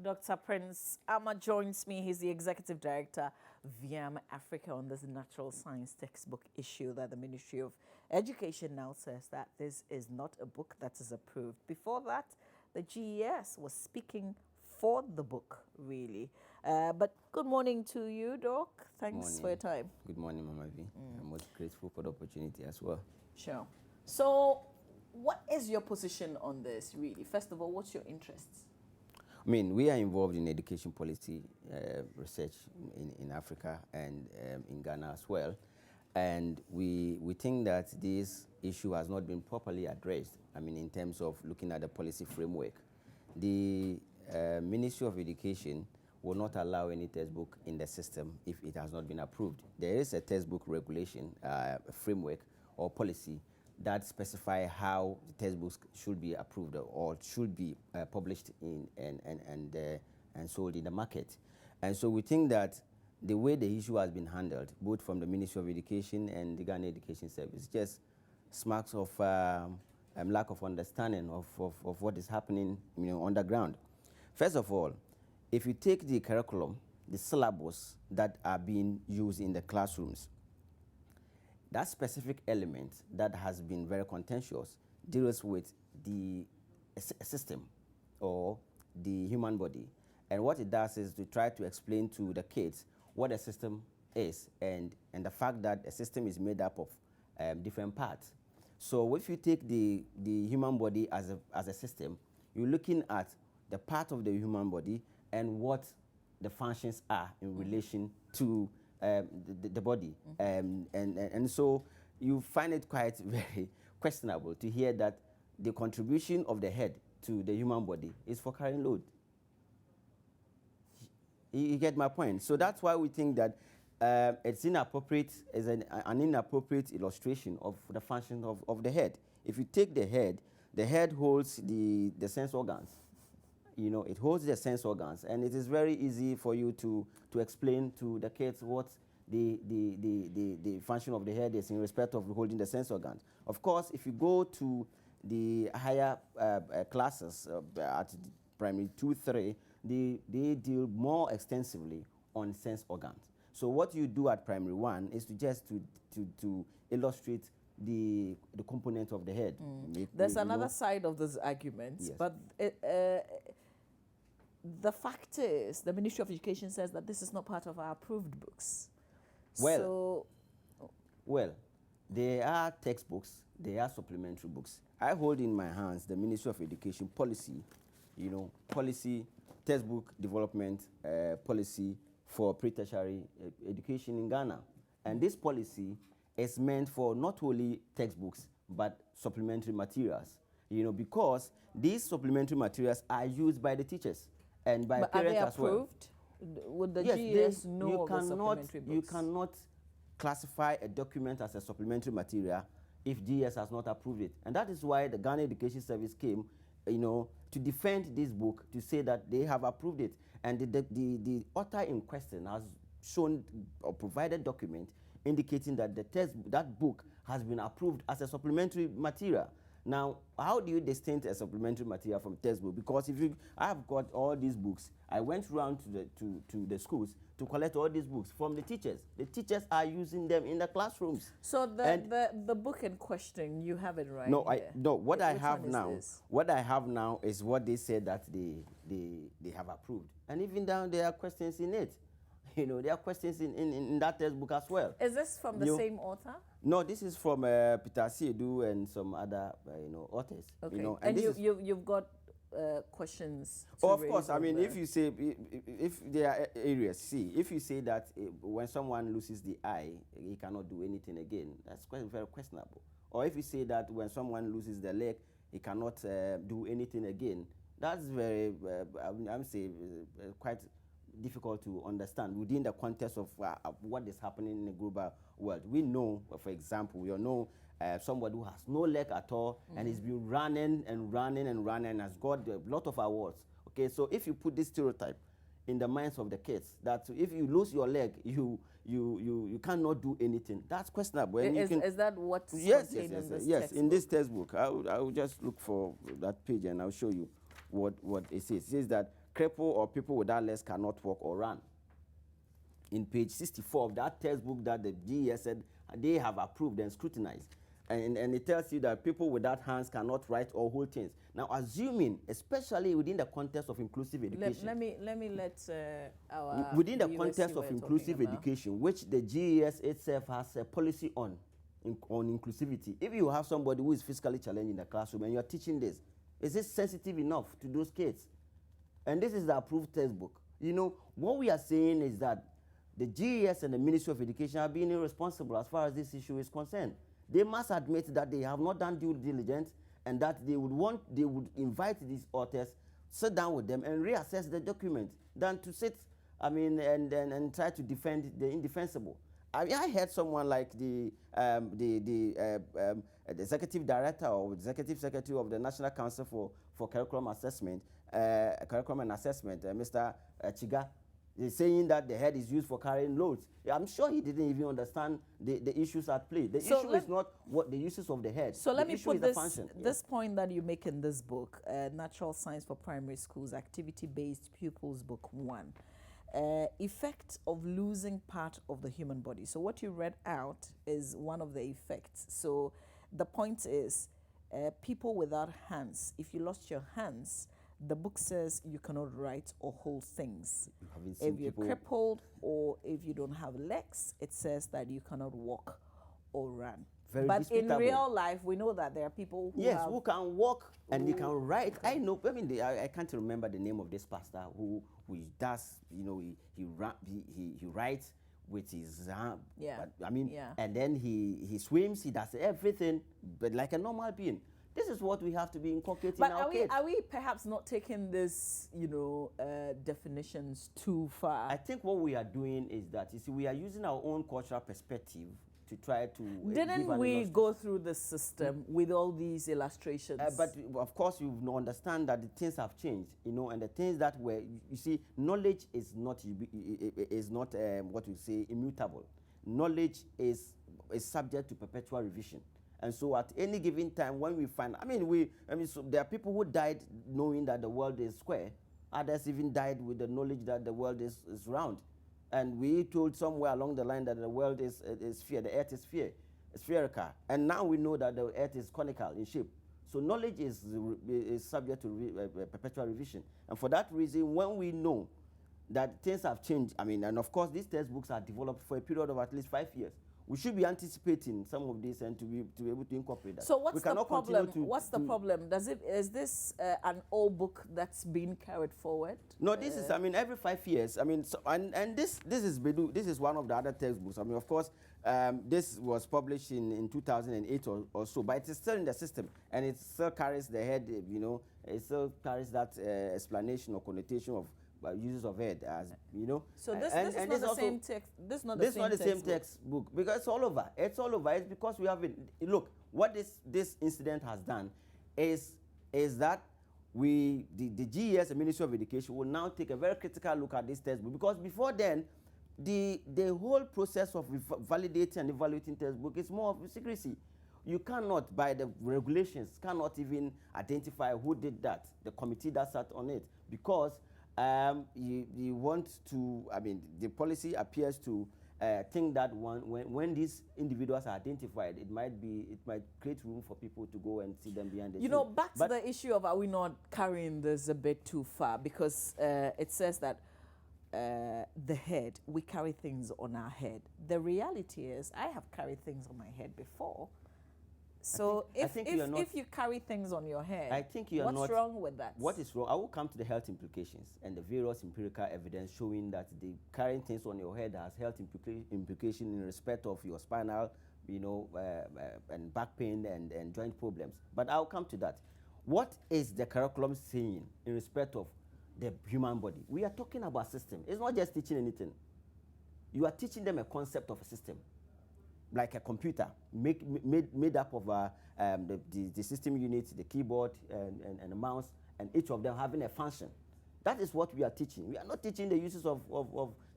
Dr. Prince Armah joins me. He's the executive director, VM Africa, on this natural science textbook issue that the Ministry of Education now says that this is not a book that is approved. Before that, the GES was speaking for the book, really. But good morning to you, Doc. Thanks for your time. Good morning, Mama V. I'm most grateful for the opportunity as well. Sure. So, what is your position on this, really? First of all, what's your interests? I mean, we are involved in education policy research in Africa and in Ghana as well. And we think that this issue has not been properly addressed, I mean, in terms of looking at the policy framework. The Ministry of Education will not allow any textbook in the system if it has not been approved. There is a textbook regulation, framework or policy that specify how the textbooks should be approved or should be published in and sold in the market. And so we think that the way the issue has been handled, both from the Ministry of Education and the Ghana Education Service, just smacks of lack of understanding of what is happening, on the ground. First of all, if you take the curriculum, the syllabus that are being used in the classrooms, that specific element that has been very contentious deals with the system or the human body. And what it does is to try to explain to the kids what a system is and the fact that a system is made up of different parts. So if you take the human body as a system, you're looking at the part of the human body and what the functions are in relation to the body. And so you find it quite very questionable to hear that the contribution of the head to the human body is for carrying load. You get my point? So that's why we think that it's inappropriate, is an inappropriate illustration of the function of the head. If you take the head holds the sense organs. It holds the sense organs, and it is very easy for you to explain to the kids what the function of the head is in respect of holding the sense organs. Of course, if you go to the higher classes at primary 2, 3, they deal more extensively on sense organs. So what you do at primary 1 is to illustrate the component of the head. There's another side of this argument, yes. But the fact is, the Ministry of Education says that this is not part of our approved books. Well, there are textbooks, there are supplementary books. I hold in my hands the Ministry of Education policy, policy, textbook development policy for pre-tertiary education in Ghana. And this policy is meant for not only textbooks, but supplementary materials, because these supplementary materials are used by the teachers and by parents as well. Are they approved? Would the GES know of the supplementary books? You cannot classify a document as a supplementary material if GES has not approved it. And that is why the Ghana Education Service came, to defend this book, to say that they have approved it. And the author in question has shown or provided document indicating that that book has been approved as a supplementary material. Now, how do you distinct a supplementary material from textbook? Because I have got all these books. I went around to the schools to collect all these books from the teachers. The teachers are using them in the classrooms. So the book in question, you have it right here. What I have now is what they said that they have approved. And even down there are questions in it. There are questions in that textbook as well. Is this from the same author? No, this is from Peter Siedu and some other authors. Okay. And you've got questions to of course. I mean, if you say, if there are areas, if you say that when someone loses the eye, he cannot do anything again, that's very questionable. Or if you say that when someone loses the leg, he cannot do anything again, that's very, I'm saying, quite difficult to understand within the context of what is happening in the global world. We know, for example, somebody who has no leg at all and has been running and has got a lot of awards. Okay, so if you put this stereotype in the minds of the kids that if you lose your leg, you cannot do anything, that's questionable. And is that what's yes, contained in this yes, textbook? In this textbook, I will just look for that page and I'll show you what it says. It says that cripple or people without legs cannot walk or run. In page 64 of that textbook that the GES said they have approved and scrutinized. And it tells you that people without hands cannot write or hold things. Now, assuming, especially within the context of inclusive education. Let me let our within the viewers context see what of you're inclusive talking about. education, which the GES itself has a policy on inclusivity. If you have somebody who is physically challenged in the classroom and you are teaching this, is it sensitive enough to those kids? And this is the approved textbook. You know, what we are saying is that the GES and the Ministry of Education are being irresponsible as far as this issue is concerned. They must admit that they have not done due diligence and that they would invite these authors, sit down with them and reassess the document than to sit, and try to defend the indefensible. I heard someone like the executive director or executive secretary of the National Council for Curriculum Assessment, Curriculum and Assessment, Mr. Chiga, is saying that the head is used for carrying loads. I'm sure he didn't even understand the issues at play. The issue is not what the uses of the head. So let me put this Yeah. point that you make in this book, Natural Science for Primary Schools, Activity-Based Pupils, Book 1. Effect of losing part of the human body. So what you read out is one of the effects. So the point is, people without hands, if you lost your hands, the book says you cannot write or hold things. If you're crippled or if you don't have legs, it says that you cannot walk or run. But in real life, we know that there are people who can walk and they can write. I know. I can't remember the name of this pastor who does. You know, he writes with his hand. Yeah. But, and then he swims. He does everything, but like a normal being. This is what we have to be inculcating in our kids. Are we perhaps not taking this, definitions too far? I think what we are doing is that, you see, we are using our own cultural perspective to try to... Didn't we go through the system with all these illustrations? But of course, you understand that the things have changed, and the things that were... You see, knowledge is not what we say, immutable. Knowledge is subject to perpetual revision. And so at any given time when we find, so there are people who died knowing that the world is square. Others even died with the knowledge that the world is round. And we told somewhere along the line that the world is sphere, the earth is spherical. And now we know that the earth is conical in shape. So knowledge is subject to perpetual revision. And for that reason, when we know that things have changed, and of course these textbooks are developed for a period of at least 5 years. We should be anticipating some of this and to be able to incorporate that. So what's the problem? What's the problem? Is this an old book that's being carried forward? No, this is every 5 years. This is one of the other textbooks. Of course, this was published in 2008 or so, but it is still in the system and it still carries the head. It still carries that explanation or connotation of uses of head, as you know. So this is not the same text. This is not the same textbook because it's all over. It's all over. It's because we have been. Look, what this incident has done is that the GES, the Ministry of Education, will now take a very critical look at this textbook, because before then, the whole process of validating and evaluating textbook is more of secrecy. You cannot, by the regulations, cannot even identify who did that, the committee that sat on it, because you want to, the policy appears to think that when these individuals are identified, it might create room for people to go and see them behind the scenes. Back to the issue of, are we not carrying this a bit too far? Because it says that the head, we carry things on our head. The reality is, I have carried things on my head before. So if you carry things on your head, I think you are what's wrong with that? What is wrong? I will come to the health implications and the various empirical evidence showing that the carrying things on your head has health implication in respect of your spinal, and back pain and joint problems. But I'll come to that. What is the curriculum saying in respect of the human body? We are talking about system. It's not just teaching anything. You are teaching them a concept of a system, like a computer, made up of the system units, the keyboard and the mouse, and each of them having a function. That is what we are teaching. We are not teaching the uses of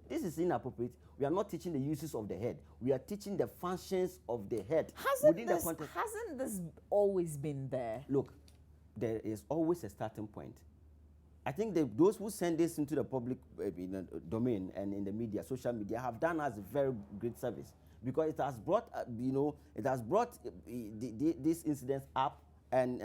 this is inappropriate. We are not teaching the uses of the head. We are teaching the functions of the head. Hasn't this always been there? Look, there is always a starting point. I think those who send this into the public domain and in the media, social media, have done us a very great service, because it has brought, these incidents up and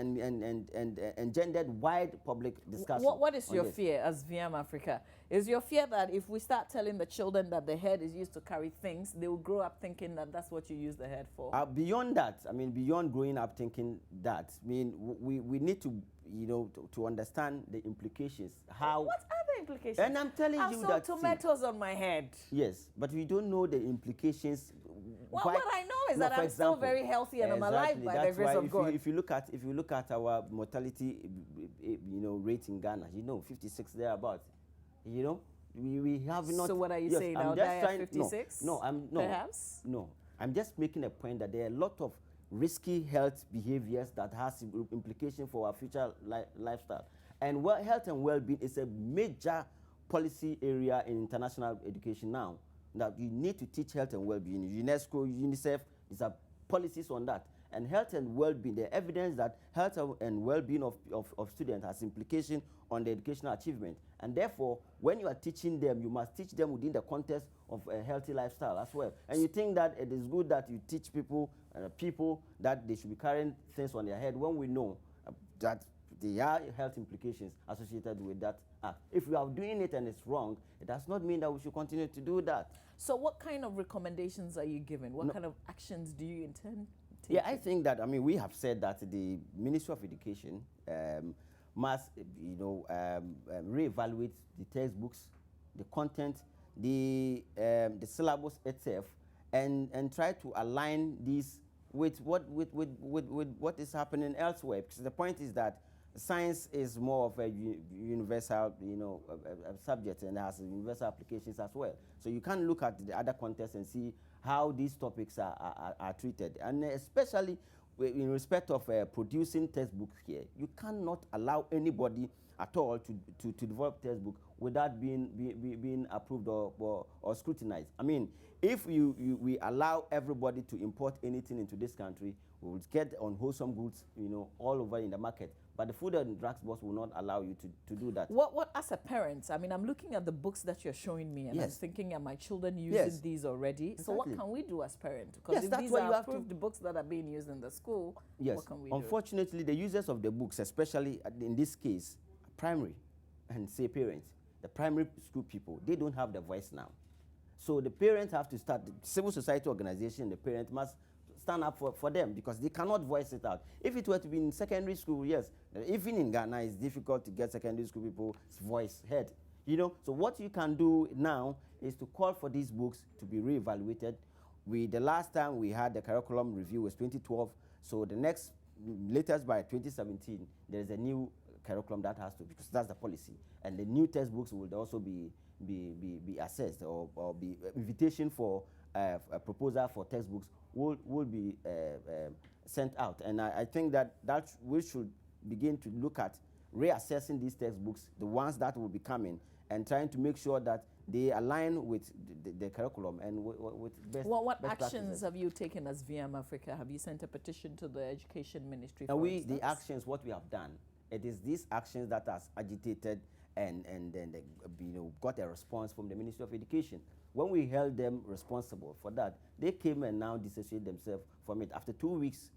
engendered wide public discussion. What is your this. fear as VM Africa? Is your fear that if we start telling the children that the head is used to carry things, they will grow up thinking that that's what you use the head for? Beyond that, I mean, beyond growing up thinking that, I mean, we need to, to understand the implications. How? What are the implications? And I'm telling you that. I saw tomatoes on my head. Yes, but we don't know the implications. Well, what I know is that I'm still very healthy and I'm alive by the grace of God. If you look at our mortality, rate in Ghana, 56 thereabouts. We have not. So what are you saying? I'll die at 56? No, perhaps. No, I'm just making a point that there are a lot of risky health behaviors that has implication for our future lifestyle, and health and well-being is a major policy area in international education now. That you need to teach health and well-being. UNESCO, UNICEF, these are policies on that. And health and well-being, the evidence that health and well-being of students has implication on the educational achievement. And therefore, when you are teaching them, you must teach them within the context of a healthy lifestyle as well. And you think that it is good that you teach people that they should be carrying things on their head, when we know that there are health implications associated with that act. If we are doing it and it's wrong, it does not mean that we should continue to do that. So what kind of recommendations are you giving? What kind of actions do you intend to take? Yeah, I think that, I mean, we have said that the Ministry of Education must, reevaluate the textbooks, the content, the syllabus itself, and try to align these with what is happening elsewhere. Because the point is that science is more of a universal, a subject, and has universal applications as well. So you can look at the other contexts and see how these topics are treated, and especially in respect of producing textbooks here, you cannot allow anybody at all to develop textbook without being approved or scrutinized. I mean, if we allow everybody to import anything into this country, we will get unwholesome goods, all over in the market. But the Food and Drugs Board will not allow you to do that. What as a parent, I mean, I'm looking at the books that you're showing me, and I'm thinking, are my children using these already? Exactly. So what can we do as parents? Because if these are approved books that are being used in the school, what can we do? Unfortunately, the users of the books, especially in this case, primary and say parents, the primary school people, they don't have the voice now. So the parents have to start, the civil society organization, the parent must stand up for them, because they cannot voice it out. If it were to be in secondary school, yes, even in Ghana, it's difficult to get secondary school people's voice heard. So what you can do now is to call for these books to be reevaluated. The last time we had the curriculum review was 2012, so the latest by 2017, there is a new curriculum that has to, because that's the policy, and the new textbooks will also be assessed, or be invitation for a proposal for textbooks will be sent out. And I think that we should begin to look at reassessing these textbooks, the ones that will be coming, and trying to make sure that they align with the curriculum and with best What best actions practices. have you taken as VM Africa? Have you sent a petition to the Education Ministry? And for instance? the actions, what we have done, it is these actions that has agitated and then they, got a response from the Ministry of Education. When we held them responsible for that, they came and now dissociated themselves from it after 2 weeks.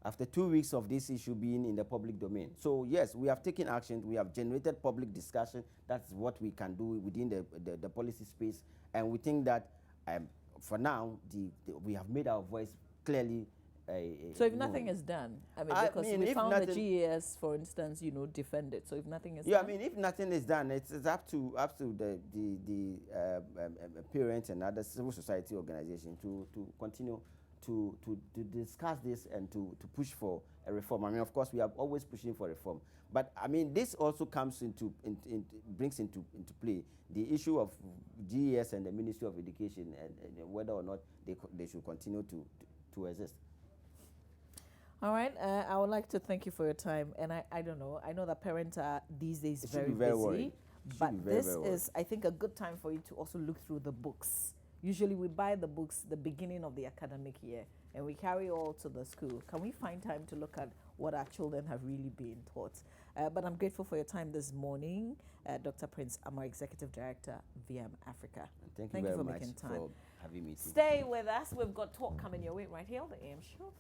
After 2 weeks of this issue being in the public domain. So yes, we have taken action. We have generated public discussion. That's what we can do within the policy space. And we think that for now, we have made our voice clearly. So if nothing is done, because we found the GAS, for instance, defended. So if nothing is done, if nothing is done, it's up to the parents and other civil society organizations to continue to discuss this and to push for a reform. I mean, of course, we are always pushing for reform, but I mean, this also comes brings into play the issue of GES and the Ministry of Education, and whether or not they should continue to exist. All right, I would like to thank you for your time. And I don't know, I know that parents are these days very busy, worried. but this is, I think, a good time for you to also look through the books. Usually we buy the books the beginning of the academic year and we carry all to the school. Can we find time to look at what our children have really been taught? But I'm grateful for your time this morning, Dr. Prince Armah, Executive Director, VM Africa. And thank you very for much making time. for having me. Stay with us. We've got talk coming your way right here on the AM Show.